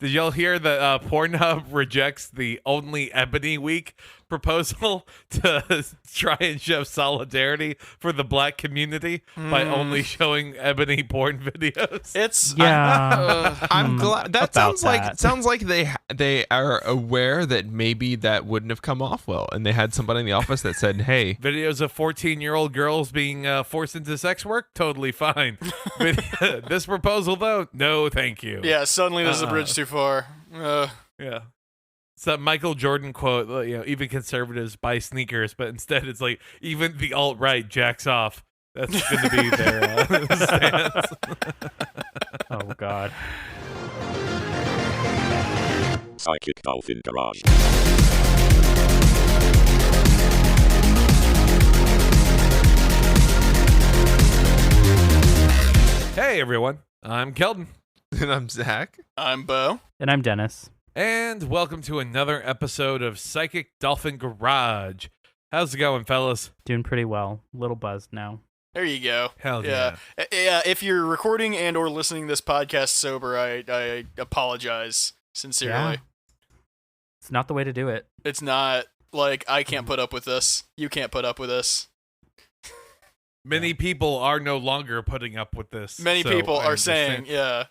Did y'all hear that Pornhub rejects the Only Ebony Week proposal to try and show solidarity for the black community by only showing ebony porn videos? I'm glad that sounds like they are aware that maybe that wouldn't have come off well, and they had somebody in the office that said, "Hey, videos of 14-year-old girls being forced into sex work, totally fine. This proposal, though, no, thank you." Yeah, suddenly this is a bridge too far. Yeah. It's that Michael Jordan quote, even conservatives buy sneakers, but instead it's like even the alt-right jacks off. That's going to be their stance. Oh, God. Psychic Dolphin Garage. Hey, everyone. I'm Keldon. and I'm Zach." I'm Bo. And I'm Dennis. And welcome to another episode of Psychic Dolphin Garage. How's it going, fellas? Doing pretty well. A little buzzed now. There you go. Hell yeah. Yeah, if you're recording and or listening to this podcast sober, I apologize sincerely. Yeah. It's not the way to do it. It's not like I can't put up with this. You can't put up with this. Many people are no longer putting up with this. Many people are saying, yeah.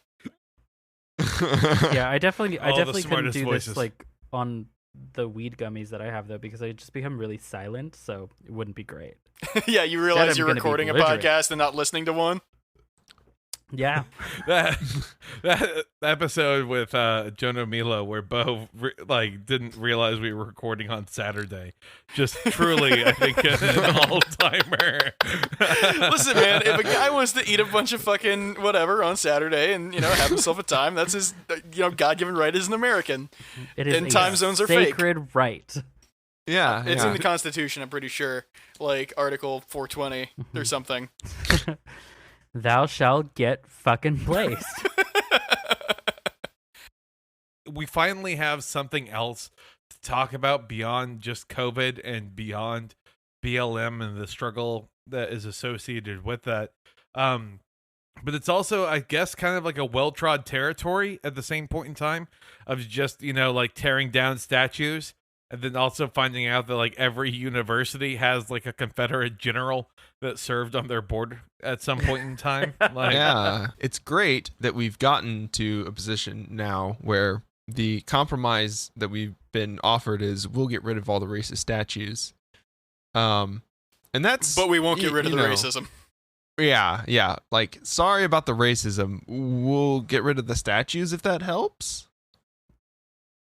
Yeah, I definitely couldn't do voices. this like on the weed gummies that I have though, because I just become really silent, so it wouldn't be great. Yeah, you realize you're recording a podcast and not listening to one? Yeah. that episode with Jonah Milo where Bo didn't realize we were recording on Saturday. Just truly, I think, an all-timer. Listen, man, if a guy wants to eat a bunch of fucking whatever on Saturday and, have himself a time, that's his, God-given right as an American. It is and time zones are sacred fake. right. Yeah, it's in the Constitution, I'm pretty sure. Like Article 420 or something. Thou shalt get fucking placed. We finally have something else to talk about beyond just COVID and beyond BLM and the struggle that is associated with that. But it's also, I guess, kind of like a well-trod territory at the same point in time of just, tearing down statues. And then also finding out that every university has a Confederate general that served on their board at some point in time. Yeah, it's great that we've gotten to a position now where the compromise that we've been offered is we'll get rid of all the racist statues. And that's... But we won't get rid of the racism. Yeah. Sorry about the racism. We'll get rid of the statues if that helps.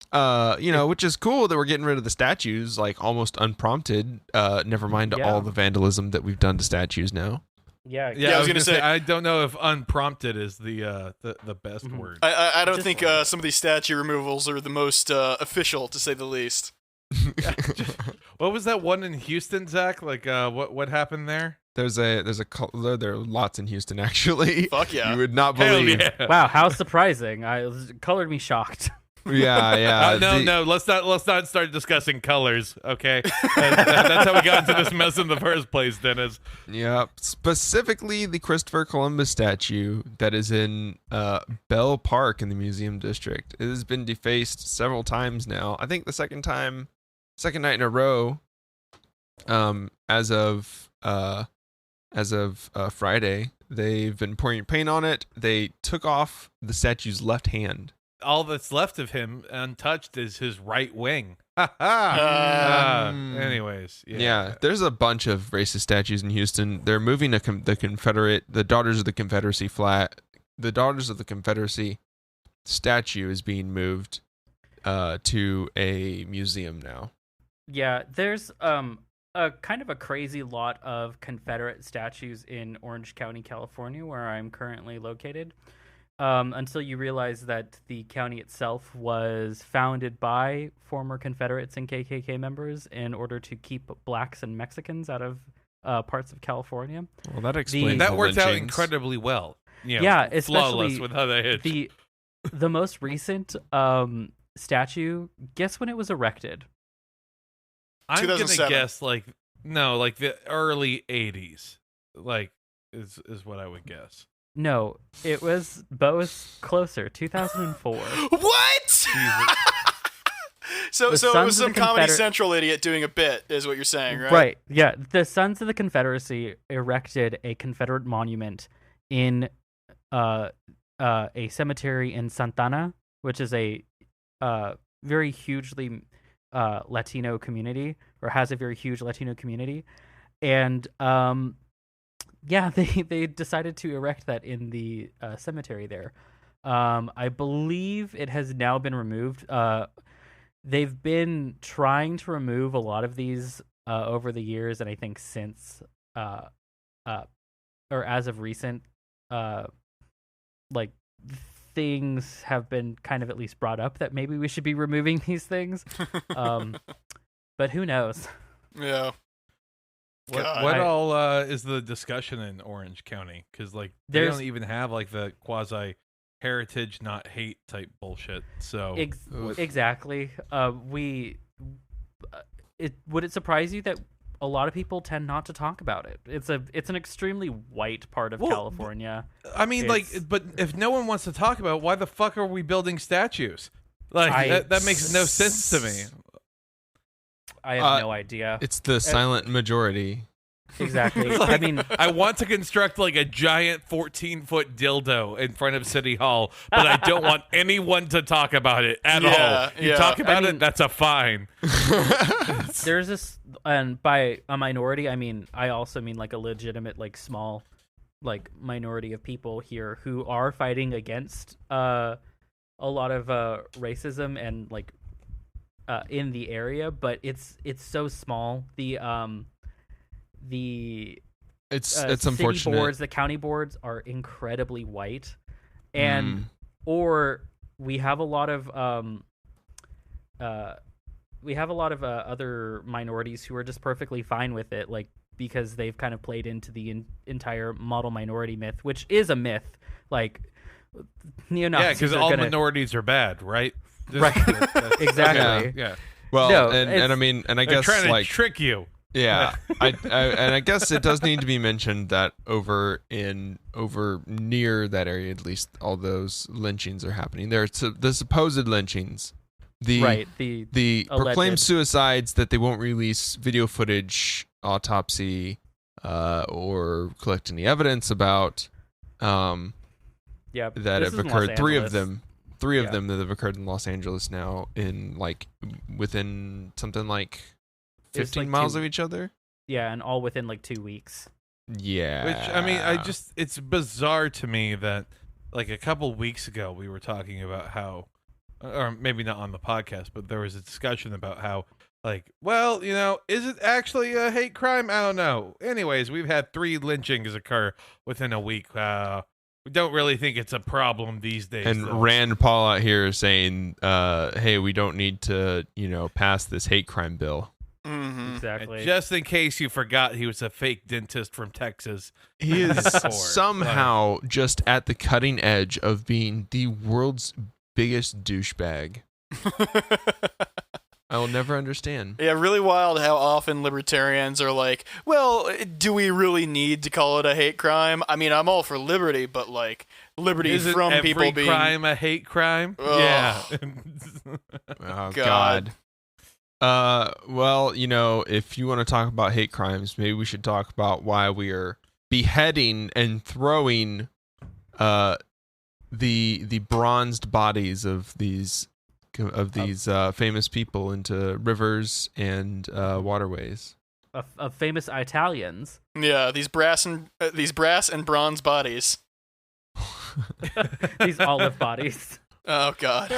Which is cool that we're getting rid of the statues, almost unprompted. Never mind all the vandalism that we've done to statues now. Yeah, I was gonna say I don't know if unprompted is the best word. I don't think some of these statue removals are the most official, to say the least. What was that one in Houston, Zach? What happened there? There are lots in Houston, actually. Fuck yeah. You would not believe. Yeah. Wow, how surprising. It colored me shocked. Yeah. No. Let's not start discussing colors. Okay, that's how we got into this mess in the first place, Dennis. Yep. Specifically, the Christopher Columbus statue that is in Bell Park in the Museum District. It has been defaced several times now. I think the second night in a row. As of Friday, they've been pouring paint on it. They took off the statue's left hand. All that's left of him untouched is his right wing. Anyways, yeah. There's a bunch of racist statues in Houston. They're moving the Daughters of the Confederacy The Daughters of the Confederacy statue is being moved to a museum now. Yeah, there's a kind of a crazy lot of Confederate statues in Orange County, California, where I'm currently located. Until you realize that the county itself was founded by former Confederates and KKK members in order to keep blacks and Mexicans out of parts of California. Well, that explains that the worked out lynchings. incredibly well. Yeah, flawless especially with how they hit. The most recent statue. Guess when it was erected? I'm gonna 2007. guess the early '80s, is what I would guess. No, it was closer. 2004. What? So The it Sons was of some the Comedy Confeder- Central idiot doing a bit, is what you're saying, right? Right. Yeah. The Sons of the Confederacy erected a Confederate monument in a cemetery in Santana, which is a very hugely Latino community, or has a very huge Latino community, and yeah, they decided to erect that in the cemetery there. I believe it has now been removed. They've been trying to remove a lot of these over the years, and I think since or as of recent, like things have been kind of at least brought up that maybe we should be removing these things. But who knows? Yeah. God. What all is the discussion in Orange County? Because like they There's- don't even have like the quasi heritage not hate type bullshit. So Exactly. Would it surprise you that a lot of people tend not to talk about it? It's an extremely white part of California. I mean, but if no one wants to talk about it, why the fuck are we building statues? Like that makes no sense to me. I have no idea. It's the silent majority. Exactly. Like, I mean, I want to construct like a giant 14-foot dildo in front of City Hall, but I don't want anyone to talk about it at all. You talk about it, that's a fine. there's this, and by a minority, I mean I also mean like a legitimate, like small, like minority of people here who are fighting against a lot of racism and like in the area, but it's so small. It's unfortunate. City boards, the county boards are incredibly white, and or we have a lot of other minorities who are just perfectly fine with it, like because they've kind of played into the entire model minority myth, which is a myth. Like neo-Nazis, yeah, because all minorities are bad, right? Right. Exactly. Yeah. Well, No, and I mean, and I They're guess trying to like trick you. yeah, and I guess it does need to be mentioned that over near that area, at least, all those lynchings are happening. There, the supposed lynchings, the alleged proclaimed suicides that they won't release video footage, autopsy, or collect any evidence about. Yeah, that this have is in occurred. Los Three of Angeles. them that have occurred in Los Angeles now, in like within something like It's 15 like miles two- of each other. Yeah, and all within like 2 weeks. Yeah. Which, I mean, it's bizarre to me that like a couple weeks ago we were talking about how, or maybe not on the podcast, but there was a discussion about how, like, well, you know, is it actually a hate crime? I don't know. Anyways, we've had 3 lynchings occur within a week. We don't really think it's a problem these days. And though. Rand Paul out here saying, hey, we don't need to, pass this hate crime bill. Mm-hmm. Exactly. And just in case you forgot, he was a fake dentist from Texas. He is Before, somehow just at the cutting edge of being the world's biggest douchebag. I will never understand. Yeah, really wild how often libertarians are like, well, do we really need to call it a hate crime? I mean, I'm all for liberty, but like liberty Isn't from every people being crime a hate crime? Ugh. Yeah. Oh, God. Well, if you want to talk about hate crimes, maybe we should talk about why we are beheading and throwing the bronzed bodies of these famous people into rivers and waterways. Of famous Italians. Yeah, these brass and bronze bodies. These olive bodies. Oh God.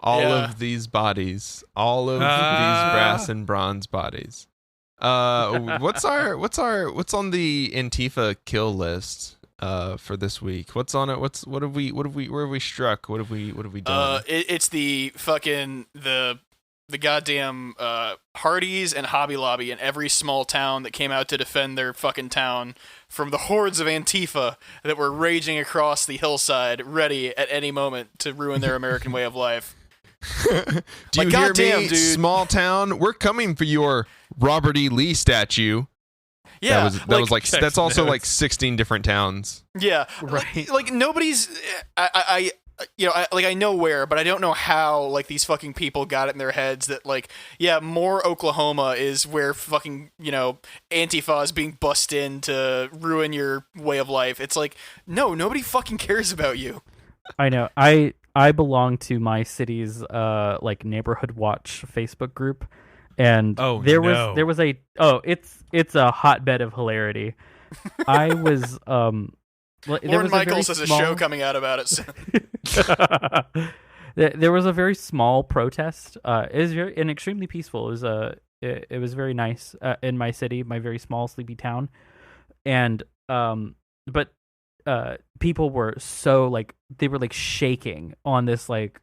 All Yeah. of these bodies, all of these brass and bronze bodies. What's on the Antifa kill list for this week? What's on it? Where have we struck? What have we done? It's the fucking the goddamn Hardee's and Hobby Lobby in every small town that came out to defend their fucking town from the hordes of Antifa that were raging across the hillside, ready at any moment to ruin their American way of life. Do you goddamn, hear me, dude. small town? We're coming for your Robert E. Lee statue. Yeah, that was like Check that's also like notes. 16 different towns. yeah, Right. Like nobody's. I know where, but I don't know how. Like these fucking people got it in their heads that like, yeah, more Oklahoma is where fucking Antifa is being bussed in to ruin your way of life. It's like, no, nobody fucking cares about you. I know. I belong to my city's like neighborhood watch Facebook group, and there was it's a hotbed of hilarity. I was Lauren Michaels has a show coming out about it soon. There was a very small protest. It was and extremely peaceful. It was very nice in my city, my very small sleepy town, and but people were so like they were like shaking on this like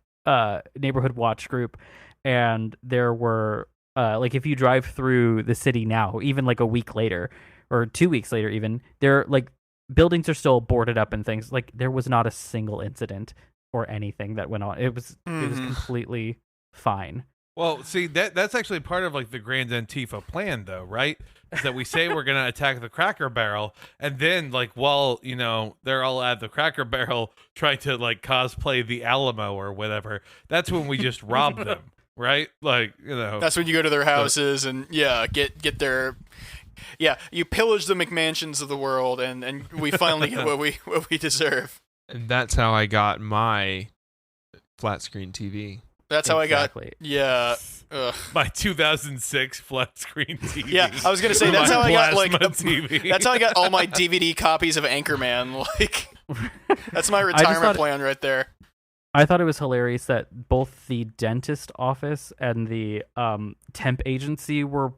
neighborhood watch group, and there were like if you drive through the city now, even like a week later or 2 weeks later, even there like buildings are still boarded up and things. Like there was not a single incident or anything that went on. It was completely fine. Well, see, that's actually part of like the Grand Antifa plan, though, right? Is that we say we're gonna attack the Cracker Barrel, and then like while they're all at the Cracker Barrel trying to like cosplay the Alamo or whatever, that's when we just rob them, right? Like That's when you go to their houses and get their. Yeah, you pillage the McMansions of the world, and we finally get what we deserve. And that's how I got my flat screen TV. That's how I got. Yeah. Ugh. my 2006 flat screen TV. Yeah, I was gonna say that's how I got like. TV. That's how I got all my DVD copies of Anchorman. Like, that's my retirement plan right there. I thought it was hilarious that both the dentist office and the temp agency were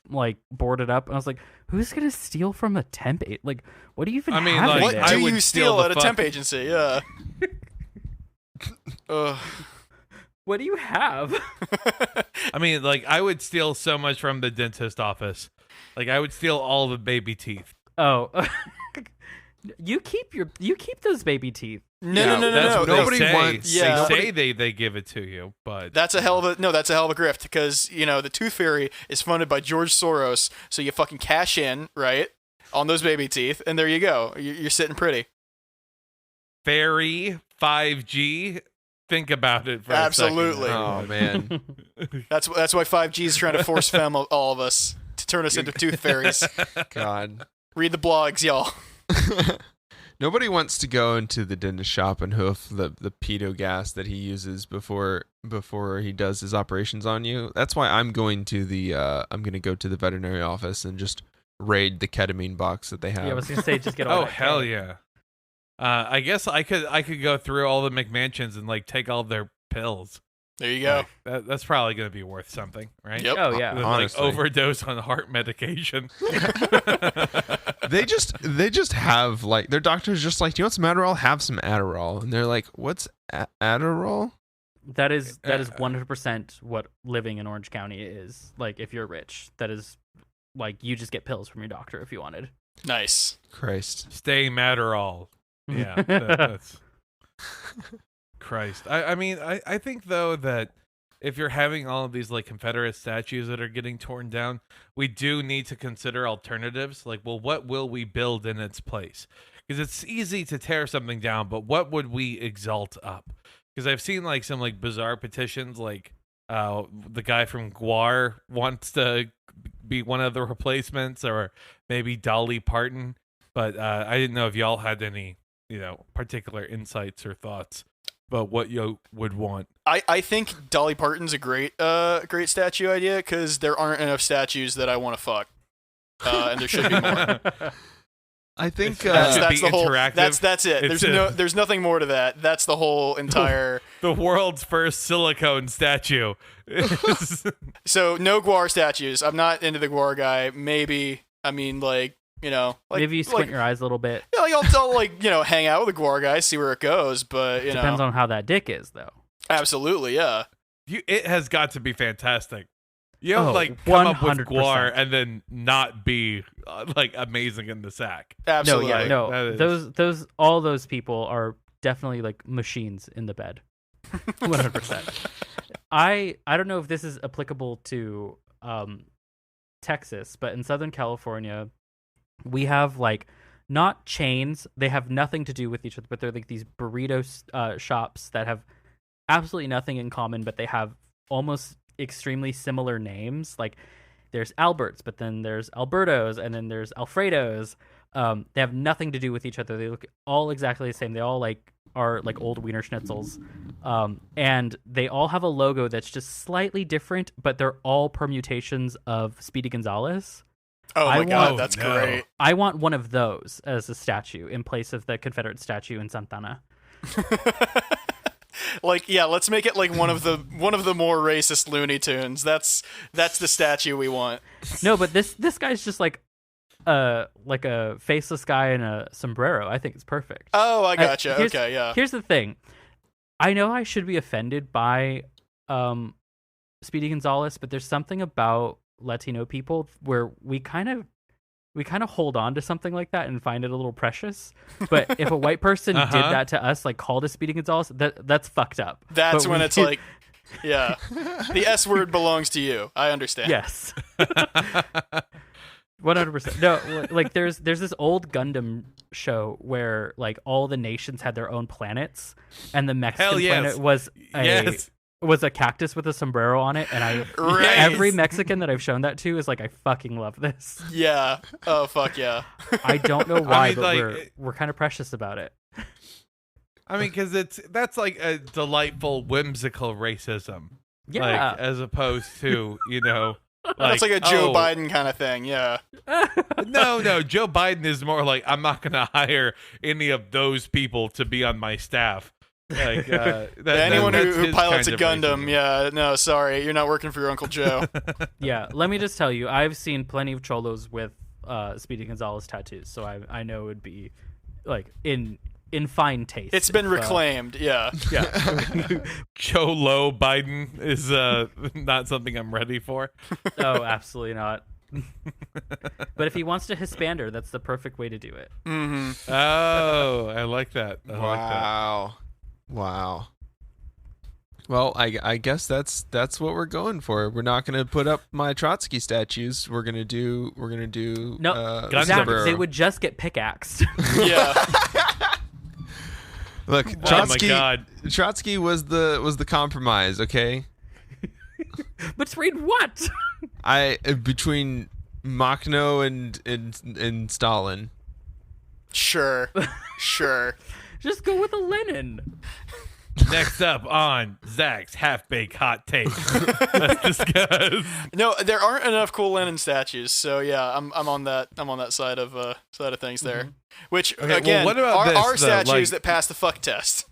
like boarded up, and I was like, "Who's gonna steal from a temp? Like, what do you even have? like, What there? do I would you steal steal the at a temp agency? Yeah. What do you have?" I mean, like I would steal so much from the dentist office. Like I would steal all the baby teeth. Oh, you keep those baby teeth. No. That's what Nobody they say. wants- Yeah. They say they give it to you, but That's a hell of a grift because the Tooth Fairy is funded by George Soros, so you fucking cash in right on those baby teeth, and there you go. You're sitting pretty. Fairy 5G. Think about it for Absolutely. Oh man. That's why 5G is trying to force fem all of us to turn us into tooth fairies. God. Read the blogs, y'all. Nobody wants to go into the dentist shop and hoof the pedo gas that he uses before he does his operations on you. That's why I'm going to go to the veterinary office and just raid the ketamine box that they have. Yeah, I was gonna say just get all Oh that hell K. yeah! I guess I could go through all the McMansions and like take all their pills. There you go. Like, that's probably gonna be worth something, right? Yep. Oh yeah. Like Honestly. overdose on heart medication. They just have like their doctor's just like, "Do you want some Adderall? Have some Adderall." And they're like, "What's Adderall?" That is 100% what living in Orange County is. Like, if you're rich, that is like you just get pills from your doctor if you wanted. Nice. Christ. Stay Matterall. Yeah, that's Christ. I mean, I think though that if you're having all of these like Confederate statues that are getting torn down, we do need to consider alternatives. Like, well, what will we build in its place? Because it's easy to tear something down, but what would we exalt up? Because I've seen like some like bizarre petitions, like the guy from GWAR wants to be one of the replacements, or maybe Dolly Parton. But I didn't know if y'all had any, particular insights or thoughts about what you would want. I think Dolly Parton's a great statue idea because there aren't enough statues that I want to fuck, and there should be more. I think That's be the whole. interactive. That's it. There's nothing more to that. That's the whole entire. The world's first silicone statue. So no GWAR statues. I'm not into the GWAR guy. Maybe Maybe you squint your eyes a little bit. Yeah, I'll hang out with the GWAR guy, see where it goes. But Depends on how that dick is, though. Absolutely, yeah. It has got to be fantastic. You don't come up with 100%. GWAR and then not be amazing in the sack. Absolutely. All those people are definitely like machines in the bed. 100%. I don't know if this is applicable to Texas, but in Southern California, we have like not chains, they have nothing to do with each other, but they're like these burrito shops that have absolutely nothing in common, but they have almost extremely similar names. Like there's Albert's, but then there's Alberto's, and then there's Alfredo's. They have nothing to do with each other. They look all exactly the same. They all like are like old Wiener Schnitzels, and they all have a logo that's just slightly different, but they're all permutations of Speedy Gonzales. Oh my god, Oh, that's no. great. I want one of those as a statue in place of the Confederate statue in Santana. Like, yeah, let's make it like one of the more racist Looney Tunes. That's the statue we want. No, but this guy's just like a faceless guy in a sombrero. I think it's perfect. Oh, I gotcha. Here's- Okay, yeah. Here's the thing. I know I should be offended by Speedy Gonzales, but there's something about Latino people where we kind of hold on to something like that and find it a little precious. But if a white person did that to us, like called us Speedy Gonzales, that's fucked up. That's But when we- it's like, yeah, the S word belongs to you. I understand. Yes. 100%. No, like there's this old Gundam show where like all the nations had their own planets, and the Mexican Hell yes. planet was Yes. a cactus with a sombrero on it, and Right. every Mexican that I've shown that to is like, I fucking love this. Yeah. Oh fuck yeah. I don't know why, mean, but like, we're kind of precious about it. I mean, because that's like a delightful, whimsical racism. Yeah. Like, as opposed to, That's like a Joe oh, Biden kind of thing. Yeah. No, Joe Biden is more like, I'm not going to hire any of those people to be on my staff. Like Anyone that's who his pilots kind a of Gundam, racism. yeah, no, sorry, you're not working for your Uncle Joe. Yeah, let me just tell you, I've seen plenty of cholos with Speedy Gonzales tattoos, so I know it would be like in fine taste. It's been if, reclaimed, yeah. Yeah. Cholo Biden is not something I'm ready for. Oh, absolutely not. But if he wants to Hispander, that's the perfect way to do it. Mm-hmm. Oh, I like that. I like that. Wow. Well, I guess that's what we're going for. We're not going to put up my Trotsky statues. We're gonna do No, Gundam. Zach, Sombrero. they would just get pickaxed. Yeah. Look, Oh my Trotsky. God. Trotsky was the compromise. Okay, Between what? between Makhno and Stalin. Sure. Just go with a Lenin. Next up on Zach's half-baked hot take. Let's discuss. No, there aren't enough cool Lenin statues, so yeah, I'm on that side of things there. Which Okay, well, again what about are this, though? statues Like- that pass the fuck test.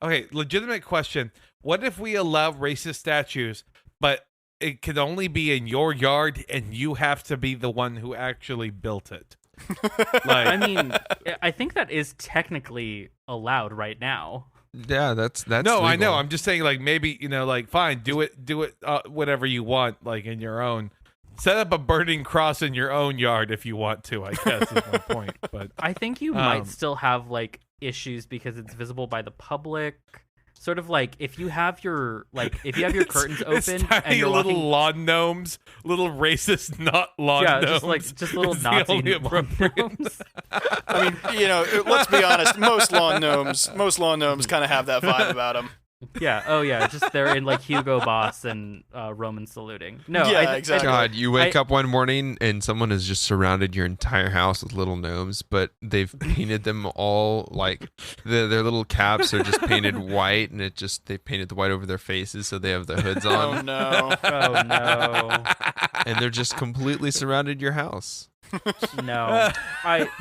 Okay, legitimate question. What if we allow racist statues, but it can only be in your yard and you have to be the one who actually built it? Like, I mean, I think that is technically allowed right now. Yeah, that's no, I know. legal. I'm just saying, like, maybe, like, fine, do it, whatever you want, like, in your own. Set up a burning cross in your own yard if you want to, I guess, is my point. But I think you might still have like issues because it's visible by the public. Sort of like if you have your curtains it's open tiny and you're little walking, lawn gnomes, little racist not lawn gnomes. just little is the Nazi only lawn appropriate- gnomes. I mean, let's be honest, most lawn gnomes kind of have that vibe about them. Yeah. Oh yeah. Just they're in like Hugo Boss and Roman saluting. No. Yeah, exactly. God, you wake up one morning and someone has just surrounded your entire house with little gnomes, but they've painted them all like their little caps are just painted white, and they painted the white over their faces so they have the hoods Oh on, no. Oh no. and they're just completely surrounded your house. No.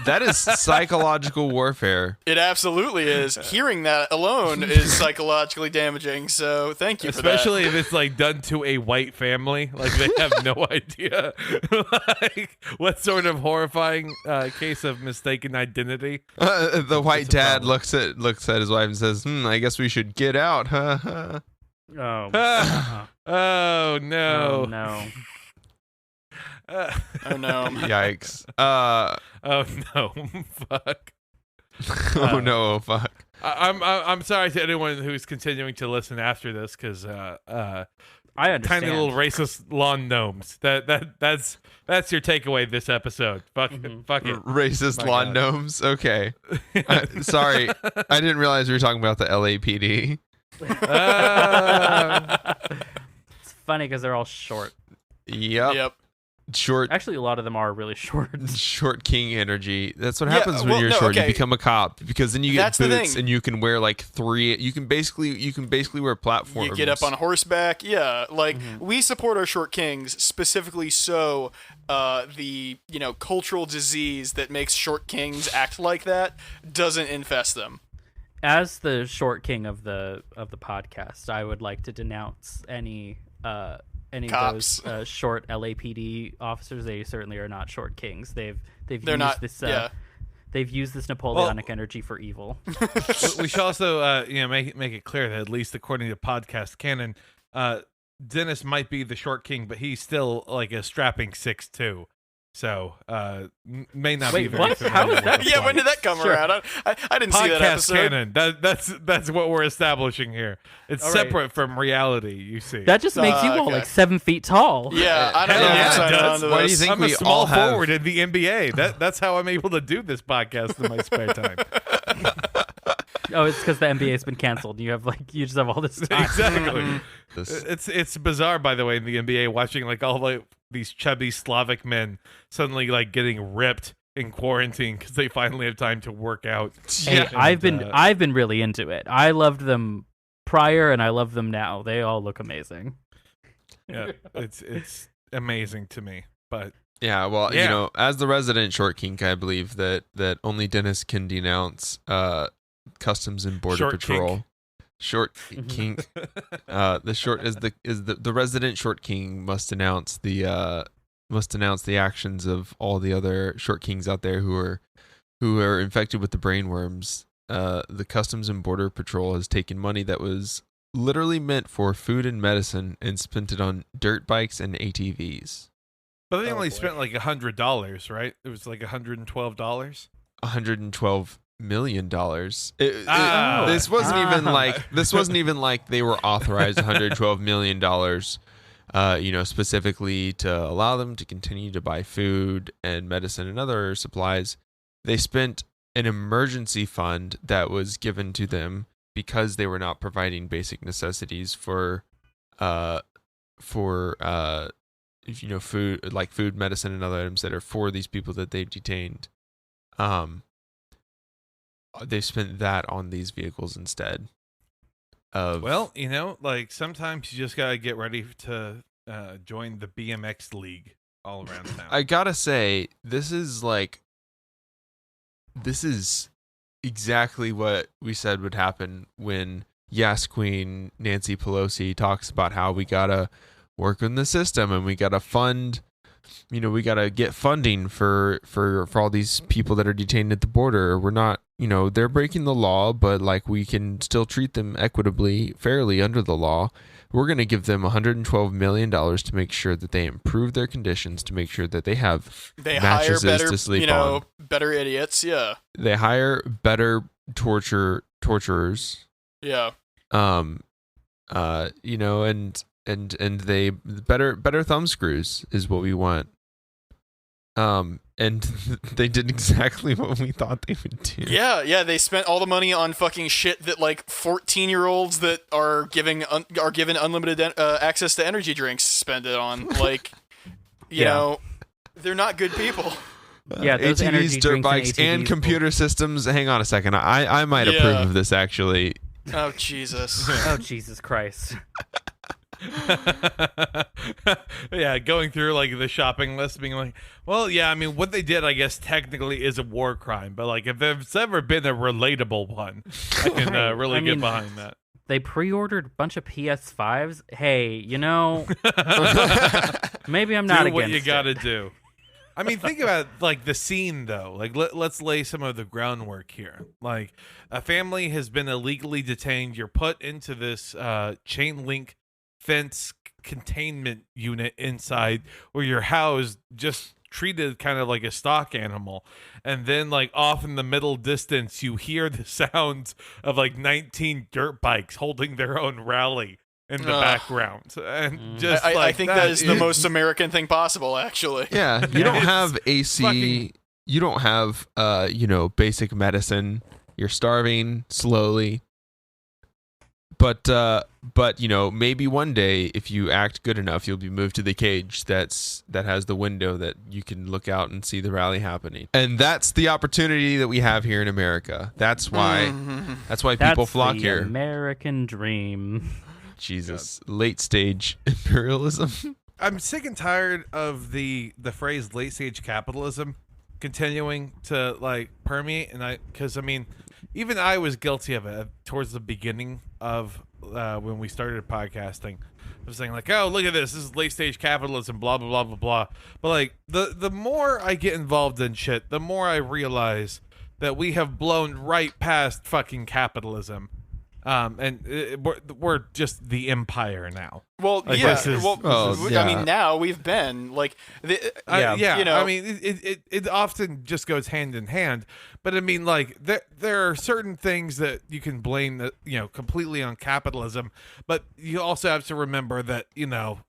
That is psychological warfare. It absolutely is. Hearing that alone is psychologically damaging, so thank you for Especially if it's like done to a white family, like they have no idea, like what sort of horrifying case of mistaken identity. The white It's a dad problem. looks at his wife and says, I guess we should get out, huh? Oh. Oh no! Oh no. that. Oh no. Yikes. Oh no! Fuck! Oh no, fuck. I'm sorry to anyone who's continuing to listen after this, because I understand. Tiny little racist lawn gnomes. That's your takeaway this episode. Fuck it. Racist My lawn God. gnomes. Okay. Sorry, I didn't realize we were talking about the LAPD. It's funny because they're all short. Yep. Short. Actually, a lot of them are really short. Short king energy. That's what Yeah, happens when well, you're no, short. You okay. become a cop because then you get That's the boots thing. and you can wear like 3. You can basically wear platforms. You get up on horseback. Yeah, like we support our short kings specifically so the cultural disease that makes short kings act like that doesn't infest them. As the short king of the podcast, I would like to denounce any Cops. of those short LAPD officers. They certainly are not short kings. They've They're used not. this Yeah. they've used this Napoleonic energy for evil. We should also make it clear that at least according to podcast canon, Dennis might be the short king, but he's still like a strapping 6'2". So may not be Wait, very what? familiar How is with that? the Yeah, when plight. did that come Sure. around? I didn't see that Podcast episode. canon. That's what we're establishing here. It's All right. separate from reality. You see, That just makes you all okay. like 7 feet tall. Yeah, I don't know. Hell if yeah, I'm it signing does. on to Why do you this. think I'm a we small all have- forward in the NBA. That's how I'm able to do this podcast in my spare time. Oh, it's because the NBA's been canceled. You just have all this time. Exactly. This. It's bizarre, by the way, in the NBA, watching like all like these chubby Slavic men suddenly like getting ripped in quarantine because they finally have time to work out. Hey, And, I've been really into it. I loved them prior, and I love them now. They all look amazing. yeah, it's amazing to me. But Yeah, well, Yeah. as the resident short king, I believe that only Dennis can denounce Customs and Border Short Patrol. kink. Short Mhm. kink. The short is the resident short king must denounce the actions of all the other short kings out there who are infected with the brainworms. The Customs and Border Patrol has taken money that was literally meant for food and medicine and spent it on dirt bikes and ATVs. they Oh, only boy. spent like $100, right? It was like $112. $112 million. Ah. This wasn't even like they were authorized $112 million, specifically to allow them to continue to buy food and medicine and other supplies. They spent an emergency fund that was given to them because they were not providing basic necessities for food, like food, medicine, and other items that are for these people that they've detained. They spent that on these vehicles instead. Well, like sometimes you just gotta get ready to join the BMX league all around town. I gotta say, this is exactly what we said would happen when Yes Queen Nancy Pelosi talks about how we gotta work in the system and we gotta fund. We gotta get funding for all these people that are detained at the border. We're not, they're breaking the law, but like we can still treat them equitably, fairly under the law. We're gonna give them $112 million to make sure that they improve their conditions, to make sure that they have They hire mattresses better, to sleep on. better idiots. Yeah, They hire better torturers. yeah. And they better thumb screws is what we want. And they did exactly what we thought they would do. Yeah. They spent all the money on fucking shit that like 14-year-olds that are given unlimited access to energy drinks spend it on. Like, they're not good people. Yeah, those energy ATVs, dirt drinks bikes, and ATVs computer systems. Hang on a second. I might approve Yeah. of this actually. Oh Jesus. Oh Jesus Christ! Yeah, going through like the shopping list, being like, well, yeah, I mean, what they did, I guess, technically is a war crime, but like, if there's ever been a relatable one, I can really I get mean, behind that. They pre-ordered a bunch of PS5s. Hey, maybe I'm not Do against what you it. gotta do. I mean, think about like the scene though. Like, let's lay some of the groundwork here. Like, a family has been illegally detained. You're put into this chain link fence containment unit inside, where you're housed, just treated kind of like a stock animal. And then, like, off in the middle distance, you hear the sounds of like 19 dirt bikes holding their own rally in the background, and Mm. just I think that is the most American thing possible, actually. Yeah, you don't It's have AC. fucking- You don't have basic medicine. You're starving slowly. But maybe one day, if you act good enough, you'll be moved to the cage that has the window that you can look out and see the rally happening. And that's the opportunity that we have here in America. That's why people flock the here. American dream. Jesus, late stage imperialism. I'm sick and tired of the phrase late stage capitalism continuing to like permeate, and because even I was guilty of it towards the beginning of when we started podcasting. I was saying like, oh, look at this is late stage capitalism, blah blah blah blah blah. But like the more I get involved in shit, the more I realize that we have blown right past fucking capitalism. We're just the empire now. Well, Like, yeah. this is- Now we've been like, Yeah. you know, It often just goes hand in hand. But like there are certain things that you can blame completely on capitalism, but you also have to remember that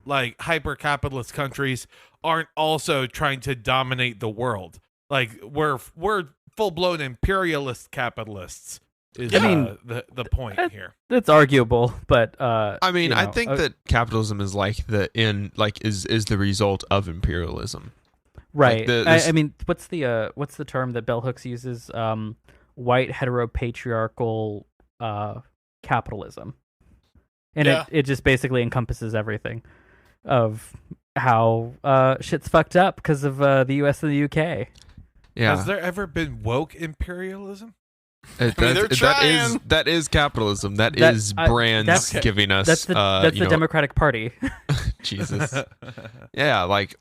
like hyper capitalist countries aren't also trying to dominate the world. Like we're full blown imperialist capitalists. Is the point here? It's arguable, but I think that capitalism is is the result of imperialism. right. Like what's the term that Bell Hooks uses? White heteropatriarchal capitalism, and it just basically encompasses everything of how shit's fucked up because of the U.S. and the U.K. Yeah. Has there ever been woke imperialism? they're trying. That is capitalism. That is brands that's- giving us. That's the Democratic Party. Jesus. Yeah, like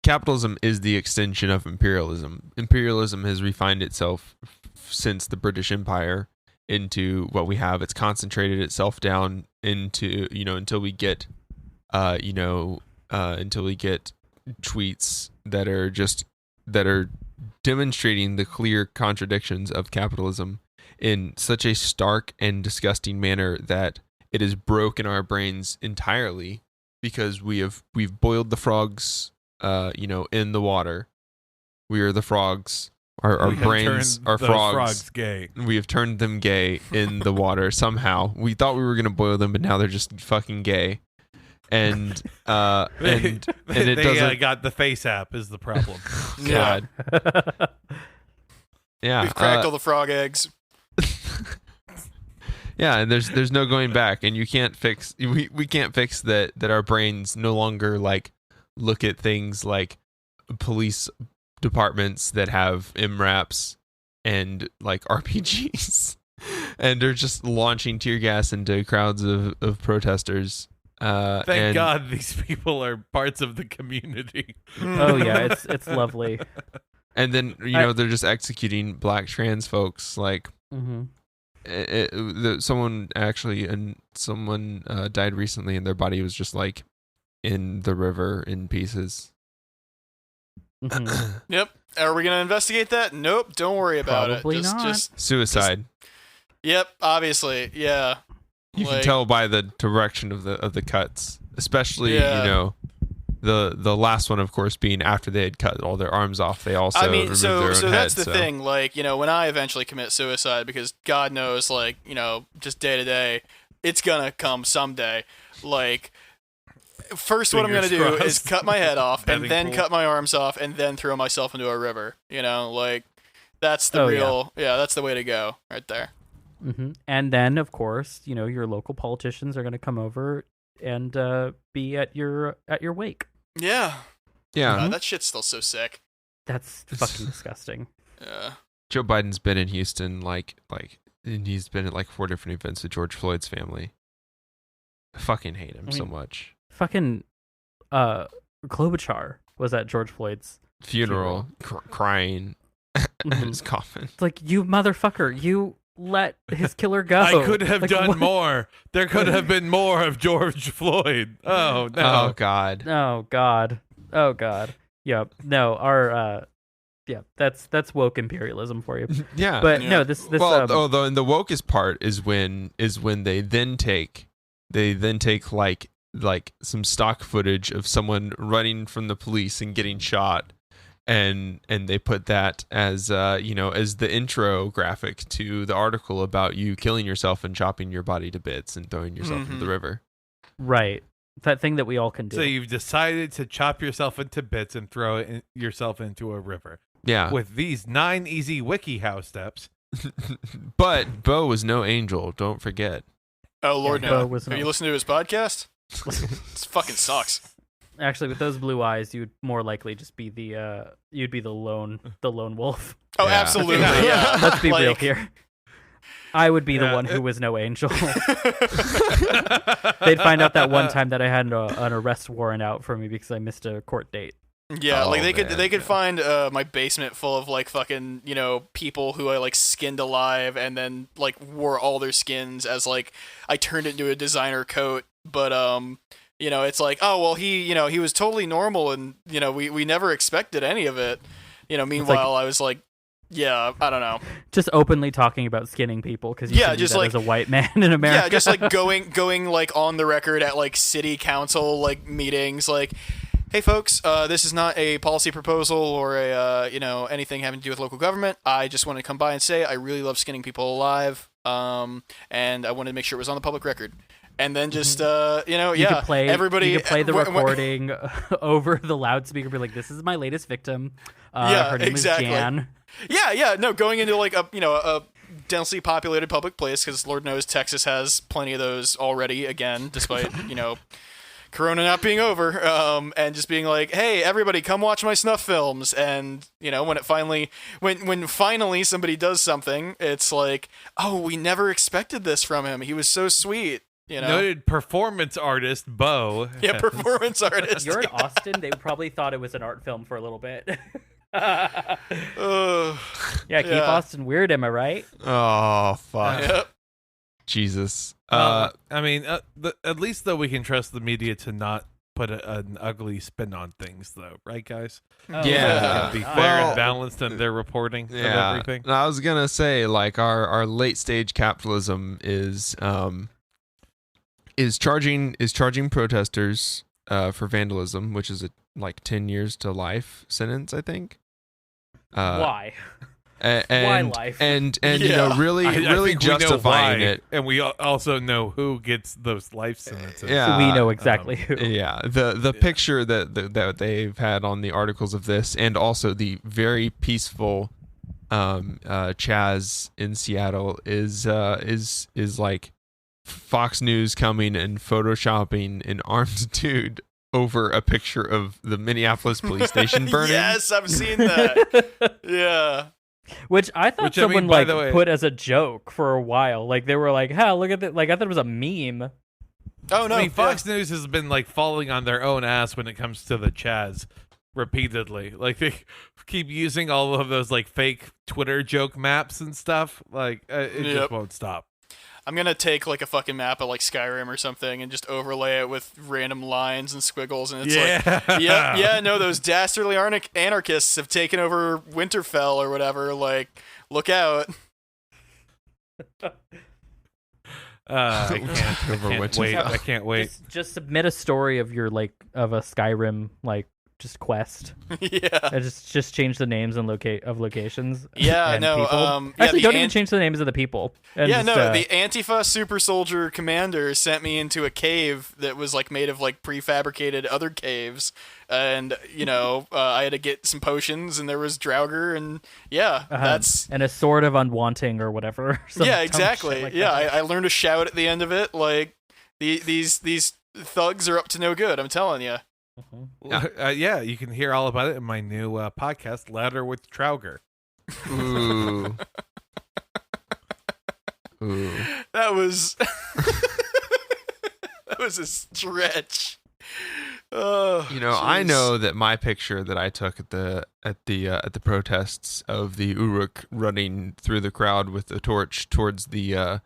capitalism is the extension of imperialism. Imperialism has refined itself since the British Empire into what we have. It's concentrated itself down into until we get tweets that are demonstrating the clear contradictions of capitalism in such a stark and disgusting manner that it has broken our brains entirely, because we've boiled the frogs in the water. We are the frogs. Our We have brains turned are those frogs. gay. We have turned them gay in the water somehow. We thought we were going to boil them, but now they're just fucking gay. And it They doesn't. got the face app is the problem. Yeah. God. Yeah. We've cracked all the frog eggs. Yeah, and there's no going back, and you can't fix we can't fix that our brains no longer like look at things like police departments that have MRAPs and like RPGs and they're just launching tear gas into crowds of protesters. Thank God these people are parts of the community. Oh yeah, it's lovely. And then they're just executing black trans folks like. Mm-hmm. Someone died recently, and their body was just like in the river in pieces. Mm-hmm. Yep. Are we gonna investigate that? Nope. Don't worry about Probably it. not. Suicide. Yep. Obviously. Yeah. You can tell by the direction of the cuts, especially the last one, of course, being after they had cut all their arms off. They also removed their own so that's head, the thing. Like, when I eventually commit suicide, because God knows, like, just day to day, it's gonna come someday. Like, first, what I'm gonna Fingers do is crossed. cut my head off, and Betting then pool. cut my arms off, and then throw myself into a river. Like, that's the Oh, that's the way to go, right there. Mm-hmm. And then, of course, your local politicians are going to come over and be at your wake. Yeah. Yeah. God, that shit's still so sick. That's fucking disgusting. Yeah. Joe Biden's been in Houston, and he's been at like 4 different events with George Floyd's family. I fucking hate him so much. Fucking Klobuchar was at George Floyd's Funeral, crying in his coffin. It's like, you motherfucker, you let his killer go. I could have Like, done what? more. There could have been more of George Floyd. Oh no. Oh God. Oh God. Oh God. Yep. No. Our. Yeah. That's woke imperialism for you. Yeah. But Yeah. no. This. Well, the wokest part is when they then take they then take like some stock footage of someone running from the police and getting shot, and they put that as as the intro graphic to the article about you killing yourself and chopping your body to bits and throwing yourself into the river. Right. That thing that we all can do. So you've decided to chop yourself into bits and throw yourself into a river. Yeah. With these 9 easy WikiHow steps. But Bo was no angel, don't forget. Oh, Lord, Yeah, no. was Have no- you listened to his podcast? This fucking sucks. Actually, with those blue eyes, you'd more likely just be you'd be the lone wolf. Oh, Yeah. absolutely. Yeah. Let's be real Like- here. I would be the one who was no angel. They'd find out that one time that I had an arrest warrant out for me because I missed a court date. Yeah, Oh, like they man, could find my basement full of like fucking people who I like skinned alive and then like wore all their skins as like I turned it into a designer coat, but it's like, oh well, he was totally normal and we never expected any of it. Meanwhile I was like, yeah, I don't know. Just openly talking about skinning people because you can do just that like as a white man in America. Yeah, just like going like on the record at like city council like meetings, like, hey folks, this is not a policy proposal or a anything having to do with local government. I just want to come by and say I really love skinning people alive, and I wanted to make sure it was on the public record. And then just You could play, everybody. You could play the recording over the loudspeaker. Be like, "This is my latest victim. Her name is Jan." Yeah, no, going into like a densely populated public place because Lord knows Texas has plenty of those already. Again, despite Corona not being over, and just being like, hey, everybody, come watch my snuff films. And when finally somebody does something, it's like, oh, we never expected this from him. He was so sweet. Noted performance artist Bo. Yeah, performance artist. You're in Austin. They probably thought it was an art film for a little bit. Ugh. Yeah, keep Austin weird, am I right? Oh fuck. Yep. Jesus. I mean, at least though we can trust the media to not put an ugly spin on things, though, right, guys? Oh, Yeah. Be fair Well, and balanced in their reporting of Yeah. everything. I was gonna say, like, our late stage capitalism is charging protesters for vandalism, which is a 10 years to life sentence, I think. Why? And life? And Yeah. really I really think we know justifying why, it. and we also know who gets those life sentences. Yeah. We know exactly who. Yeah, the picture that they've had on the articles of this, and also the very peaceful Chaz in Seattle is like Fox News coming and photoshopping an armed dude over a picture of the Minneapolis police station burning. Yes, I've seen that. Yeah. Which I thought Which, I mean, someone by the way- put as a joke for a while. Like they were like, "Ha, look at that!" Like I thought it was a meme. Oh no, I mean, Fox News has been like falling on their own ass when it comes to the Chaz repeatedly. Like they keep using all of those like fake Twitter joke maps and stuff. Like it Yep. just won't stop. I'm gonna take like a fucking map of like Skyrim or something and just overlay it with random lines and squiggles, and it's like, yeah, no, those dastardly anarchists have taken over Winterfell or whatever. Like, look out. I can't wait. I can't wait. Just submit a story of your of a Skyrim just quest. Yeah. And just change the names and locations. Yeah, and no, people. yeah, Actually, the don't even change the names of the people. And Yeah, just, no, the Antifa super soldier commander sent me into a cave that was like made of like prefabricated other caves, and I had to get some potions, and there was Draugr, and that's and a sword of unwanting or whatever. Some yeah, dumb exactly. shit like Yeah, that. I learned a shout at the end of it. Like these thugs are up to no good. I'm telling you. Yeah, you can hear all about it in my new podcast, Louder with Draugr. Ooh. Ooh. That was that was a stretch. I jeez. know that my picture that I took at the protests of the Uruk running through the crowd with the torch towards the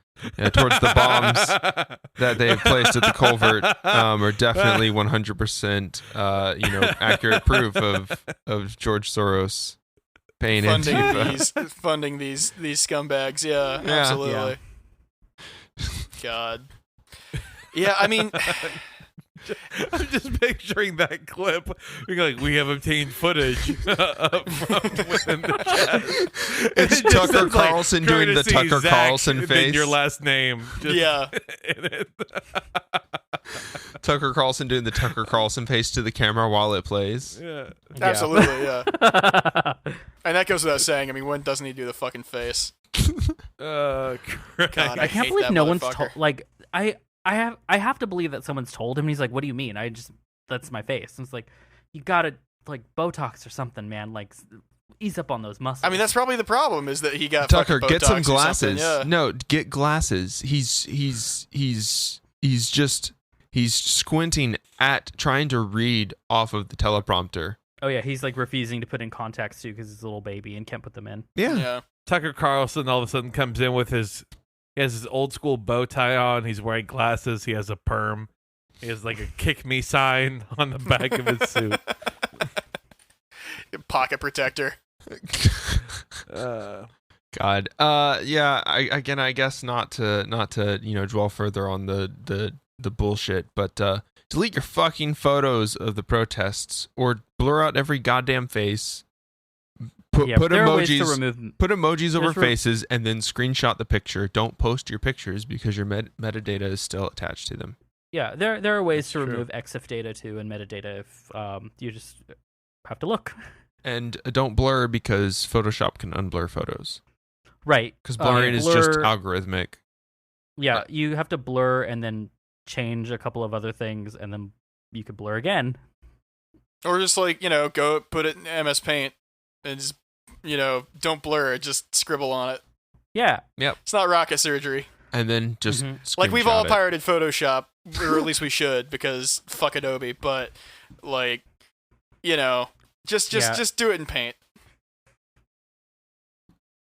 bombs that they've placed at the culvert are definitely 100% accurate proof of George Soros paying funding these scumbags. Yeah, Yeah. absolutely. God. Yeah, I mean, I'm just picturing that clip. We have obtained footage from within the chat. It's It just Tucker says, like, Carlson doing the courtesy Tucker Zach, Carlson and face. then your last name. Just yeah. in it. Tucker Carlson doing the Tucker Carlson face to the camera while it plays. Yeah. Absolutely, yeah. And that goes without saying. I mean, when doesn't he do the fucking face? Christ. God, I can't hate believe that no one's motherfucker. told. Like, I have to believe that someone's told him. And he's like, "What do you mean? That's my face." And it's like, you gotta like Botox or something, man. Like, ease up on those muscles. I mean, that's probably the problem is that he got Tucker, fucking get Botox some or something, glasses. Yeah. No, get glasses. He's squinting at trying to read off of the teleprompter. Oh yeah, he's like refusing to put in contacts too because he's a little baby and can't put them in. Yeah. Tucker Carlson all of a sudden comes in with he has his old school bow tie on. He's wearing glasses. He has a perm. He has like a "kick me" sign on the back of his suit. Pocket protector. God. Yeah. I guess not to dwell further on the bullshit, but delete your fucking photos of the protests or blur out every goddamn face. Put there are ways to emojis. remove. Put emojis over There's faces and then screenshot the picture. Don't post your pictures because your metadata is still attached to them. Yeah, there are ways That's to true. remove EXIF data too and metadata if you just have to look. And don't blur because Photoshop can unblur photos. Right. Because blurring is just blur- algorithmic. Yeah, you have to blur and then change a couple of other things, and then you could blur again. Or just like, go put it in MS Paint and just, don't blur it, just scribble on it. Yeah. It's not rocket surgery. And then just Like, we've all screenshot it. pirated Photoshop, or at least we should, because fuck Adobe, but, like, just do it in Paint.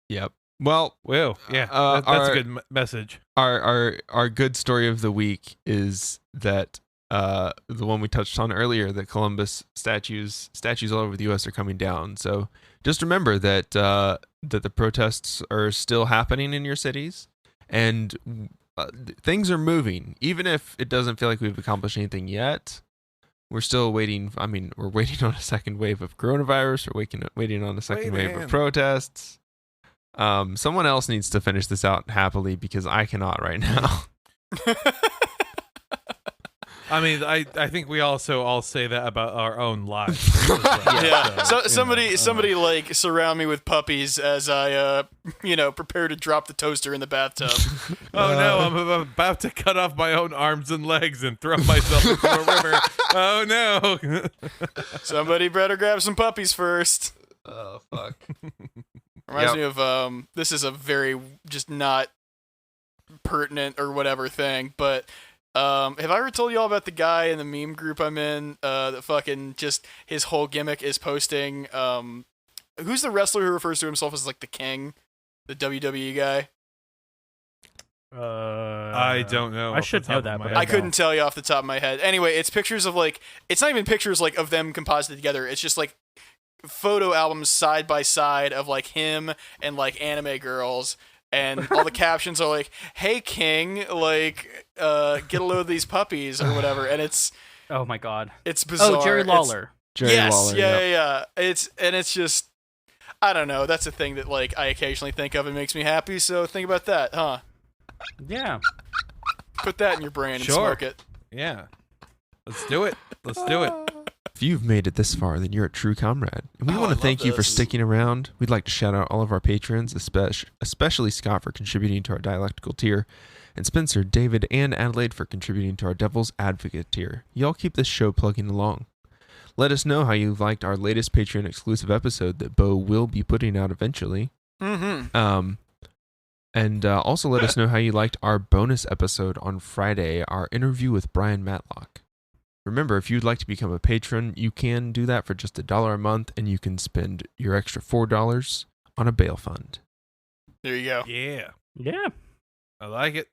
Yep. Well, Well, yeah, that's a good message. our good story of the week is that the one we touched on earlier, that Columbus statues all over the U.S. are coming down. So just remember that that the protests are still happening in your cities, and things are moving. Even if it doesn't feel like we've accomplished anything yet, we're still waiting. I mean, we're waiting on a second wave of coronavirus. We're waiting on a second wave of protests. Someone else needs to finish this out happily because I cannot right now. I mean, I think we also all say that about our own lives. as well. Yeah. So you somebody like surround me with puppies as I prepare to drop the toaster in the bathtub. Oh no, I'm about to cut off my own arms and legs and throw myself into a river. Oh no. Somebody better grab some puppies first. Oh fuck. Reminds me of this is a very just not pertinent or whatever thing, but have I ever told you all about the guy in the meme group I'm in that fucking just his whole gimmick is posting who's the wrestler who refers to himself as like the king, the WWE guy? I don't know. I off should the top know of that, my but head. I couldn't tell you off the top of my head. Anyway, it's pictures of like it's not even pictures like of them composited together. It's just like photo albums side by side of like him and like anime girls, and all the captions are like, "Hey King, like get a load of these puppies" or whatever, and it's Oh my god. it's bizarre. Oh, Jerry Lawler. Jerry Lawler. Yeah. It's just I don't know. That's a thing that like I occasionally think of and makes me happy. So think about that, huh? Yeah. Put that in your brain and Sure. smoke it. Yeah. Let's do it. Let's do it. If you've made it this far, then you're a true comrade. And we Oh, want I to thank love you for this. sticking around. We'd like to shout out all of our patrons, especially Scott for contributing to our dialectical tier, and Spencer, David, and Adelaide for contributing to our Devil's Advocate tier. Y'all keep this show plugging along. Let us know how you liked our latest Patreon exclusive episode that Bo will be putting out eventually. Mm-hmm. And also let us know how you liked our bonus episode on Friday, our interview with Brian Matlock. Remember, if you'd like to become a patron, you can do that for just $1 a month, and you can spend your extra $4 on a bail fund. There you go. Yeah. Yeah. I like it.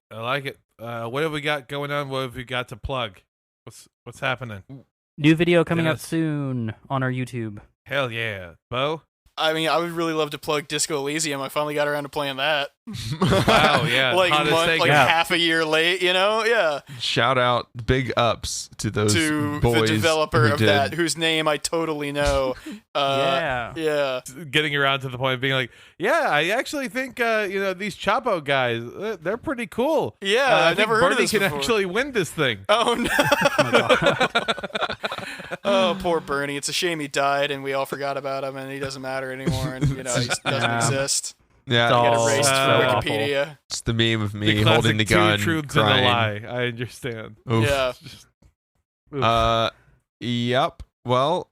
What have we got going on? What have we got to plug? What's happening? New video coming out Dennis. soon on our YouTube. Hell yeah. Bo? I mean, I would really love to plug Disco Elysium. I finally got around to playing that. Wow, yeah. like hottest thing. half a year late, Yeah. Shout out, big ups to those To boys the developer who of did. that, whose name I totally know. Yeah. Getting around to the point of being like, yeah, I actually think these Chapo guys, they're pretty cool. Yeah, I I've think never heard of Bernie this can before. actually win this thing. Oh no. Oh, poor Bernie. It's a shame he died and we all forgot about him and he doesn't matter anymore and he doesn't exist. Yeah, It's He got all erased so from awful. Wikipedia. it's the meme of me The classic holding the gun, two truths crying. and a lie. I understand. Oof. Yeah. Oof. Yep. Well,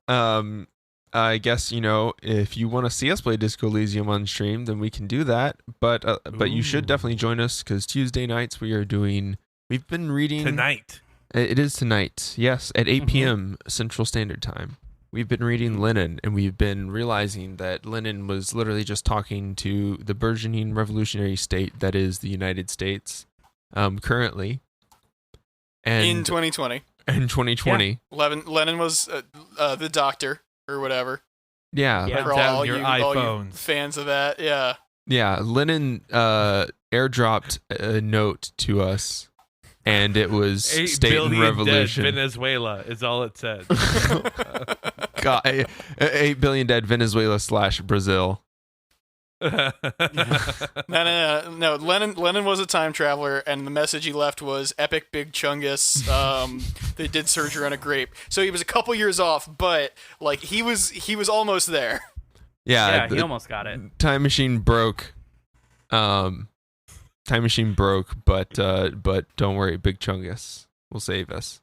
I guess if you want to see us play Disco Elysium on stream, then we can do that. But you should Ooh. definitely join us because Tuesday nights we've been reading Tonight. It is tonight. Yes, at 8 Mhm. p.m. Central Standard Time. We've been reading Lenin, and we've been realizing that Lenin was literally just talking to the burgeoning revolutionary state that is the United States, currently. And In 2020. in 2020. Lenin was the doctor or whatever. Yeah. Yeah. For Print out all your you iPhones. fans of that. Yeah. Yeah. Lenin airdropped a note to us, and it was 8 State and billion Revolution. dead Venezuela is all it said. God, 8 billion dead Venezuela / Brazil. No. Lenin was a time traveler, and the message he left was "Epic Big Chungus." They did surgery on a grape, so he was a couple years off, but like he was almost there. Yeah, he almost got it. Time machine broke. Time machine broke, but don't worry, Big Chungus will save us.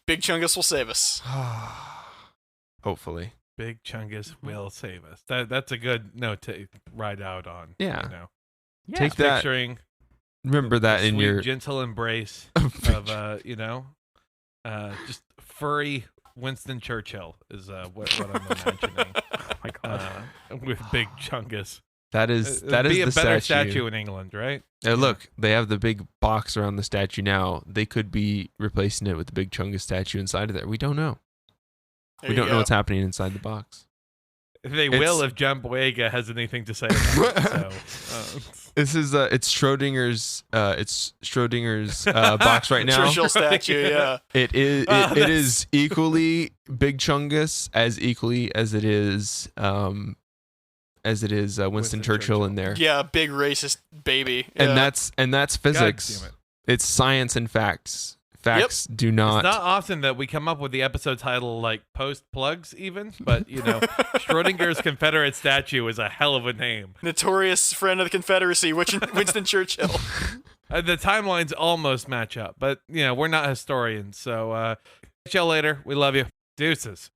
Big Chungus will save us. Hopefully. Big Chungus will save us. That's a good note to ride out on. Yeah. Yeah. Take that. Picturing Remember that in sweet, your gentle embrace of just furry Winston Churchill is what I'm imagining. Oh my god. With Big Chungus. That is It'd be the a better statue. in England, right? Look, they have the big box around the statue now. They could be replacing it with the Big Chungus statue inside of there. We don't know. We don't know what's happening inside the box. They will if John Boyega has anything to say about it. So, This is it's Schrodinger's box right now. Churchill statue. Yeah. It is Oh, it is equally Big Chungus as equally as it is Winston Churchill in there. Yeah. Big racist baby. Yeah. And that's physics. God damn it. It's science and facts. Facts do not. It's not often that we come up with the episode title like post plugs even, but Schrodinger's Confederate statue is a hell of a name. Notorious friend of the Confederacy, Winston Churchill. The timelines almost match up, but we're not historians, so catch y'all later. We love you. Deuces.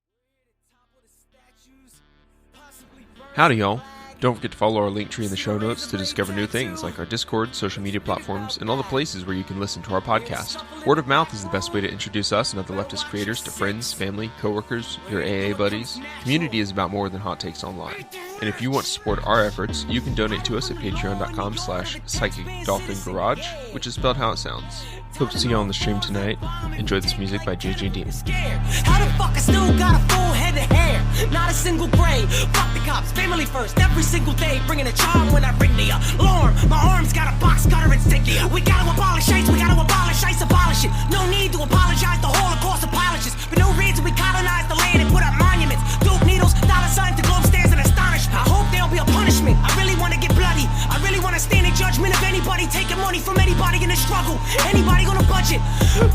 Howdy, y'all. Don't forget to follow our link tree in the show notes to discover new things like our Discord, social media platforms, and all the places where you can listen to our podcast. Word of mouth is the best way to introduce us and other leftist creators to friends, family, coworkers, your AA buddies. Community is about more than hot takes online. And if you want to support our efforts, you can donate to us at patreon.com/psychicdolphingarage, which is spelled how it sounds. Hope to see you on the stream tonight. Enjoy this music by JJD. How the fuck I still got a full head of hair? Not a single gray. Fuck the cops, family first, every single day. Bringing a charm when I ring the alarm. My arms got a box cutter insignia. We gotta abolish ICE, we gotta abolish ICE, abolish it. No need to apologize, the Holocaust apologists. For no reason we colonize the land and put up monuments. Dope needles, dollar signs, the globe stands in astonishment. I hope there'll be a punishment. I really wanna get bloody. I really wanna stand in judgment of anybody taking money from anybody in the struggle. Anybody on a budget.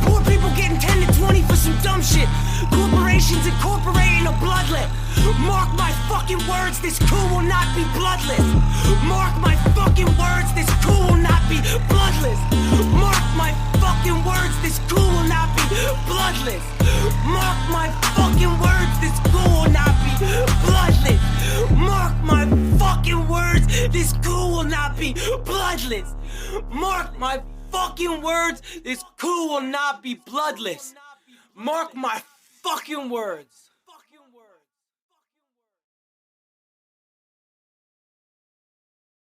Poor people getting 10 to 20 for some dumb shit. Corporations incorporating a bloodlet. Mark my fucking words, this coup will not be bloodless. Mark my fucking words, this coup will not be bloodless. Mark my fucking words, this coup will not be bloodless. Mark my fucking words, this coup will not be bloodless. Mark my fucking words, this coup will not be bloodless. Mark my fucking words, this coup will not be bloodless. Mark my fucking words.